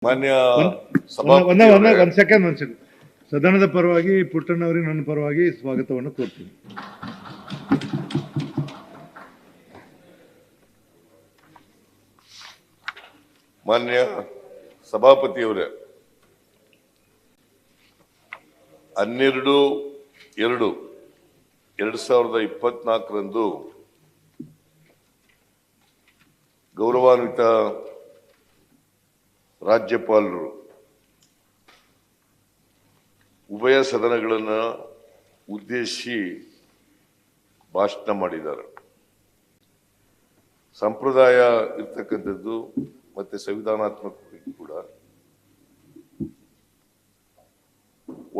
ಮಾನ್ಯ ಒಂದ್ ಸೆಕೆಂಡ್ ಸದನದ ಪರವಾಗಿ ಪುಟ್ಟಣ್ಣವರಿಗೆ ನನ್ನ ಪರವಾಗಿ ಸ್ವಾಗತವನ್ನು ಕೋರ್ತೀನಿ. ಮಾನ್ಯ ಸಭಾಪತಿಯವರೇ, 12/2/2024 ಗೌರವಾನ್ವಿತ ರಾಜ್ಯಪಾಲರು ಉಭಯ ಸದನಗಳನ್ನು ಉದ್ದೇಶಿಸಿ ಭಾಷಣ ಮಾಡಿದ್ದಾರೆ. ಸಂಪ್ರದಾಯ ಇರ್ತಕ್ಕಂಥದ್ದು ಮತ್ತೆ ಸಂವಿಧಾನಾತ್ಮಕವಾಗಿ ಕೂಡ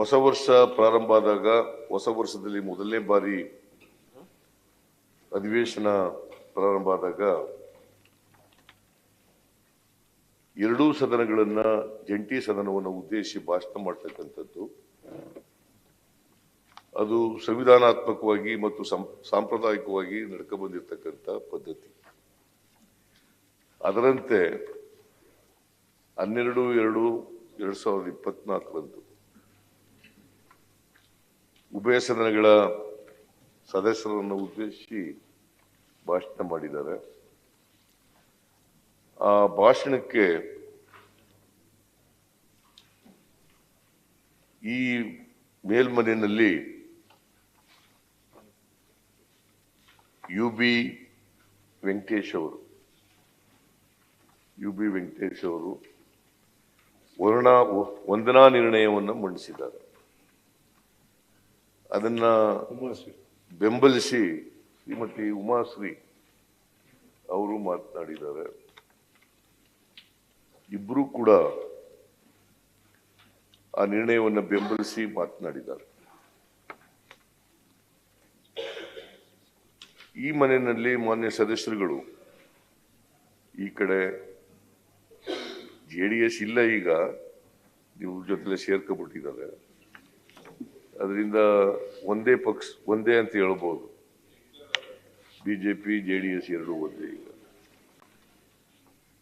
ಹೊಸ ವರ್ಷ ಪ್ರಾರಂಭ ಆದಾಗ, ಹೊಸ ವರ್ಷದಲ್ಲಿ ಮೊದಲನೇ ಬಾರಿ ಅಧಿವೇಶನ ಪ್ರಾರಂಭ ಆದಾಗ ಎರಡೂ ಸದನಗಳನ್ನ, ಜಂಟಿ ಸದನವನ್ನು ಉದ್ದೇಶಿಸಿ ಭಾಷಣ ಮಾಡ್ತಕ್ಕಂಥದ್ದು ಅದು ಸಂವಿಧಾನಾತ್ಮಕವಾಗಿ ಮತ್ತು ಸಾಂಪ್ರದಾಯಿಕವಾಗಿ ನಡ್ಕ ಬಂದಿರತಕ್ಕಂಥ ಪದ್ಧತಿ. ಅದರಂತೆ 12/2/2024 ಉಭಯ ಸದನಗಳ ಸದಸ್ಯರನ್ನು ಉದ್ದೇಶಿಸಿ ಭಾಷಣ ಮಾಡಿದ್ದಾರೆ. ಆ ಭಾಷಣಕ್ಕೆ ಈ ಮೇಲ್ಮನೆಯಲ್ಲಿ UB ವೆಂಕಟೇಶ್ ಅವರು ವಂದನಾ ನಿರ್ಣಯವನ್ನು ಮಂಡಿಸಿದ್ದಾರೆ. ಅದನ್ನ ಬೆಂಬಲಿಸಿ ಶ್ರೀಮತಿ ಉಮಾಶ್ರೀ ಅವರು ಮಾತನಾಡಿದ್ದಾರೆ. ಇಬ್ಬರು ಕೂಡ ಆ ನಿರ್ಣಯವನ್ನು ಬೆಂಬಲಿಸಿ ಮಾತನಾಡಿದ್ದಾರೆ. ಈ ಮನೆಯಲ್ಲಿ ಮಾನ್ಯ ಸದಸ್ಯರುಗಳು ಈ ಕಡೆ JDS ಇಲ್ಲ, ಈಗ ನೀವು ಜೊತೆ ಸೇರ್ಕೊಬಿಟ್ಟಿದ್ದಾರೆ. ಅದರಿಂದ ಒಂದೇ ಪಕ್ಷ, ಒಂದೇ ಅಂತ ಹೇಳ್ಬೋದು. BJP JDS ಎರಡೂ ಒಂದೇ. ಈಗ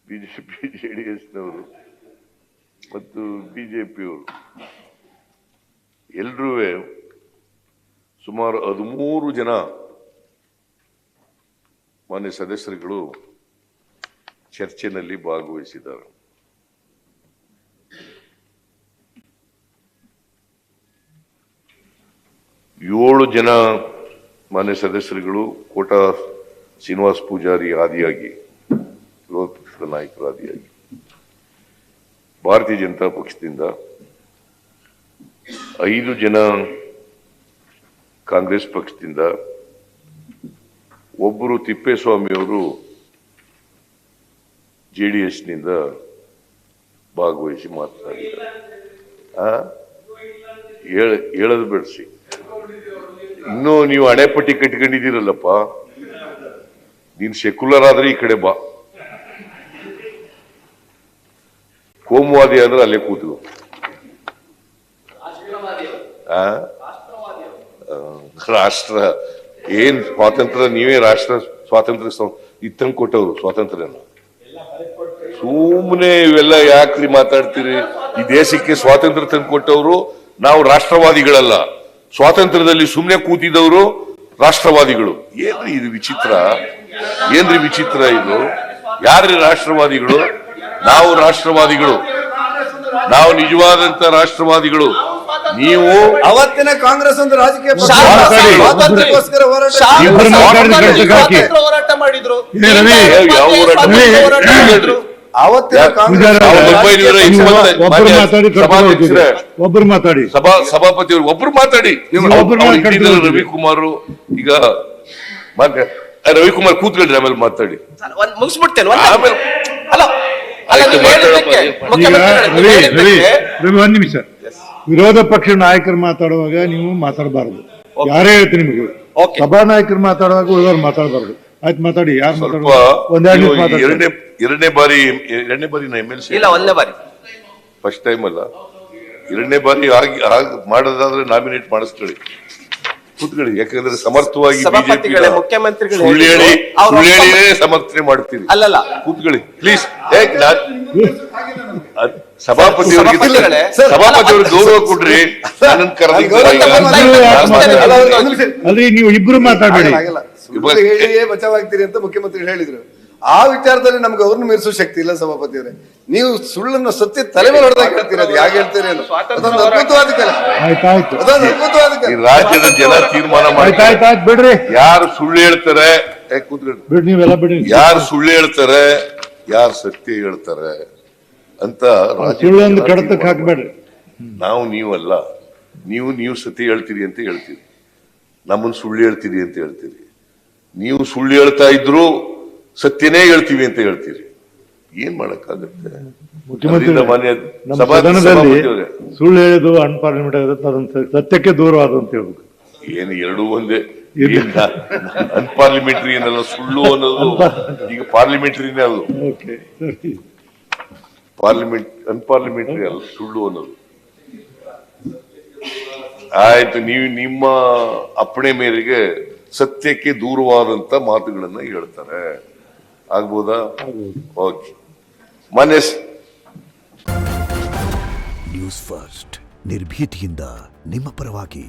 BJP JDSನವರು ಮತ್ತು BJPಯವರು ಎಲ್ಲರೂ ಸುಮಾರು 13 ಜನ ಮಾನ್ಯ ಸದಸ್ಯರುಗಳು ಚರ್ಚೆಯಲ್ಲಿ ಭಾಗವಹಿಸಿದ್ದಾರೆ. ಏಳು ಜನ ಮಾನ್ಯ ಸದಸ್ಯರುಗಳು ಕೋಟಾ ಶ್ರೀನಿವಾಸ್ ಪೂಜಾರಿ ಆದಿಯಾಗಿ, ವಿರೋಧ ಪಕ್ಷದ ನಾಯಕರಾದಿಯಾಗಿ, ಭಾರತೀಯ ಜನತಾ ಪಕ್ಷದಿಂದ 5 ಜನ ಕಾಂಗ್ರೆಸ್ ಪಕ್ಷದಿಂದ, ಒಬ್ಬರು ತಿಪ್ಪೇಸ್ವಾಮಿಯವರು JDSನಿಂದ ಭಾಗವಹಿಸಿ ಮಾತನಾಡಿದ್ದಾರೆ. ಹೇಳದು ಬೆಳೆಸಿ. ಇನ್ನೂ ನೀವು ಹಣೆಪಟ್ಟಿ ಕಟ್ಕೊಂಡಿದ್ದೀರಲ್ಲಪ್ಪ, ನೀನ್ ಸೆಕ್ಯುಲರ್ ಆದ್ರೆ ಈ ಕಡೆ ಬಾ, ಕೋಮುವಾದಿ ಆದ್ರೆ ಅಲ್ಲೇ ಕೂತು. ರಾಷ್ಟ್ರ ಏನ್ ಸ್ವಾತಂತ್ರ್ಯ, ನೀವೇ ರಾಷ್ಟ್ರ ಸ್ವಾತಂತ್ರ್ಯ ಇತ್ತಂಗ್ ಕೊಟ್ಟವ್ರು ಸ್ವಾತಂತ್ರ್ಯನ. ಸುಮ್ಮನೆ ಇವೆಲ್ಲ ಯಾಕ್ರಿ ಮಾತಾಡ್ತೀರಿ? ಈ ದೇಶಕ್ಕೆ ಸ್ವಾತಂತ್ರ್ಯ ತಂದು ಕೊಟ್ಟವರು ನಾವು ರಾಷ್ಟ್ರವಾದಿಗಳಲ್ಲ. ಸ್ವಾತಂತ್ರ್ಯದಲ್ಲಿ ಸುಮ್ಮನೆ ಕೂತಿದ್ದವರು ರಾಷ್ಟ್ರವಾದಿಗಳು. ಏನ್ರಿ ಇದು ವಿಚಿತ್ರ? ಏನ್ರಿ ವಿಚಿತ್ರ ಇದು? ಯಾರ್ರಿ ರಾಷ್ಟ್ರವಾದಿಗಳು? ನಾವು ರಾಷ್ಟ್ರವಾದಿಗಳು, ನಾವು ನಿಜವಾದಂತ ರಾಷ್ಟ್ರವಾದಿಗಳು. ನೀವು ಅವತ್ತಿನ ಕಾಂಗ್ರೆಸ್ ಒಂದು ರಾಜಕೀಯ ಹೋರಾಟ ಮಾಡಿದ್ರು. ಒಬ್ರು ಮಾತಾಡಿ, ಸಭಾಪತಿಯವರು ಒಬ್ರು ಮಾತಾಡಿ. ರವಿಕುಮಾರ್, ಈಗ ರವಿಕುಮಾರ್ ಕೂತ್ಕೊಂಡ್ರಿ, ಆಮೇಲೆ ಮಾತಾಡಿ. ಮುಗಿಸ್ಬಿಡ್ತೇನೆ. ಒಂದ್ ನಿಮಿಷ. ವಿರೋಧ ಪಕ್ಷ ನಾಯಕರು ಮಾತಾಡುವಾಗ ನೀವು ಮಾತಾಡಬಾರದು. ಯಾರೇ ಹೇಳ್ತೀನಿ ನಿಮಗೆ, ಸಭಾ ನಾಯಕರು ಮಾತಾಡುವಾಗ ಉಳಿದವ್ರು ಮಾತಾಡಬಾರದು. ಆಯ್ತು, ಮಾತಾಡಿ. ಯಾರು ಎರಡನೇ ಬಾರಿ MLC ಇಲ್ಲ, ಒಂದೇ ಬಾರಿ, ಫಸ್ಟ್ ಟೈಮ್ ಅಲ್ಲ, ಎರಡನೇ ಬಾರಿ ಮಾಡೋದಾದ್ರೆ ನಾಮಿನೇಟ್ ಮಾಡಿಸ್ಕೊಳ್ಳಿ. ಕೂತ್ಕೊಳ್ಳಿ, ಯಾಕಂದ್ರೆ ಸಮರ್ಥವಾಗಿ ಮುಖ್ಯಮಂತ್ರಿಗಳು ಸಮರ್ಥನೆ ಮಾಡ್ತೀವಿ. ಅಲ್ಲಲ್ಲ, ಕೂತ್ಕೊಳ್ಳಿ ಪ್ಲೀಸ್. ಸಭಾಪತಿಗಳೇ, ಸಭಾಪತಿಯವ್ರಿಗೆ ಗೌರವ ಕೊಡ್ರಿ. ನನ್ನನ್ನು ಕರೆದಿದ್ದೀರಾ ಈಗ? ಅಲ್ರಿ ನೀವು ಇಬ್ರು ಮಾತಾಡ್ಬೇಡಿ. ಆಗಲ್ಲ. ಸುಳ್ಳು ಹೇಳಿಯೇ ಬಚಾವಾಗ್ತೀರಿ ಅಂತ ಮುಖ್ಯಮಂತ್ರಿಗಳು ಹೇಳಿದ್ರು. ಆ ವಿಚಾರದಲ್ಲಿ ನಮ್ಗೆ ಅವ್ರನ್ನ ಮೀರಿಸೋ ಶಕ್ತಿ ಇಲ್ಲ ಸಭಾಪತಿಯವರೇ. ನೀವು ಸುಳ್ಳನ್ನು ಸತ್ಯ ತಲೆ ಮೇಲೆ ಹೊಡೆದಾಗ ಹೇಳ್ತೀರಿ. ಅದು ಯಾಕೆ ಹೇಳ್ತೀರಿ? ಅದೊಂದು ಅದ್ಭುತವಾದ ಕೆಲಸ. ಆಯ್ತಾಯ್ತು ಅದೊಂದು ಅದ್ಭುತವಾದ ಈ ಕೆಲಸ. ರಾಜ್ಯದ ಜನ ತೀರ್ಮಾನ ಮಾಡ್ತಾರೆ. ಆಯ್ತಾಯ್ತು ಬಿಡ್ರಿ, ಯಾರು ಸುಳ್ಳು ಹೇಳ್ತಾರೆ, ಕೂತ್ಕೊಳ್ಳಿ. ಬಿಡ್ರಿ ನೀವೆಲ್ಲ ಬಿಡ್ರಿ. ಯಾರು ಸುಳ್ಳು ಹೇಳ್ತಾರೆ, ಯಾರು ಸತ್ಯ ಹೇಳ್ತಾರೆ ಅಂತ ರಾಜ್ಯದ ಸುಳ್ಳೊಂದು ಜನ ಕಡತಕ್ಕೆ ತೀರ್ಮಾನ ಹಾಕ್ಬೇಡ್ರಿ. ನಾವು ನೀವಲ್ಲ, ನೀವು ಸತ್ಯ ಹೇಳ್ತೀರಿ ಅಂತ ಹೇಳ್ತೀರಿ, ನಮ್ಮನ್ನು ಸುಳ್ಳು ಹೇಳ್ತೀರಿ ಅಂತ ಹೇಳ್ತೀರಿ. ನೀವು ಸುಳ್ಳು ಹೇಳ್ತಾ ಇದ್ರು ಸತ್ಯನೇ ಹೇಳ್ತೀವಿ ಅಂತ ಹೇಳ್ತೀರಿ. ಏನ್ ಮಾಡಕ್ಕಾಗತ್ತೆ? ಮುಖ್ಯಮಂತ್ರಿ ಅದರಿಂದ ಮಾನ್ಯ ನಮ್ಮ ಸಭಾಪತಿಯವರೇ, ಸದನದಲ್ಲಿ ಸುಳ್ಳು ಹೇಳಿದ್ದು ಅನ್ಪಾರ್ಲಿಮೆಂಟ್ ಆಗುತ್ತೆ, ಅದನ್ನ ಸತ್ಯಕ್ಕೆ ದೂರವಾದ ಅಂತ ಹೇಳ್ಬೇಕು. ಏನು ಎರಡೂ ಒಂದೇ. ಅನ್ಪಾರ್ಲಿಮೆಂಟ್ರಿ ಏನಲ್ಲ, ಸುಳ್ಳು ಅನ್ನೋದು ಈಗ ಪಾರ್ಲಿಮೆಂಟ್ರಿನೇ ಅದು. ಓಕೆ ಸರಿ. ಅನ್ಪಾರ್ಲಿಮೆಂಟ್ರಿ ಅಲ್ಲ ಸುಳ್ಳು ಅನ್ನೋದು. ಆಯ್ತು, ನೀವು ನಿಮ್ಮ ಅಪ್ಪಣೆ ಮೇರೆಗೆ ಸತ್ಯಕ್ಕೆ ದೂರವಾದಂತ ಮಾತುಗಳನ್ನ ಹೇಳ್ತಾರೆ. ಆಗ್ಬೋದಾ? ಓಕೆ. ಮಾನ್ಯ ನ್ಯೂಸ್ ಫಸ್ಟ್ ನಿರ್ಭೀತಿಯಿಂದ ನಿಮ್ಮ ಪರವಾಗಿ.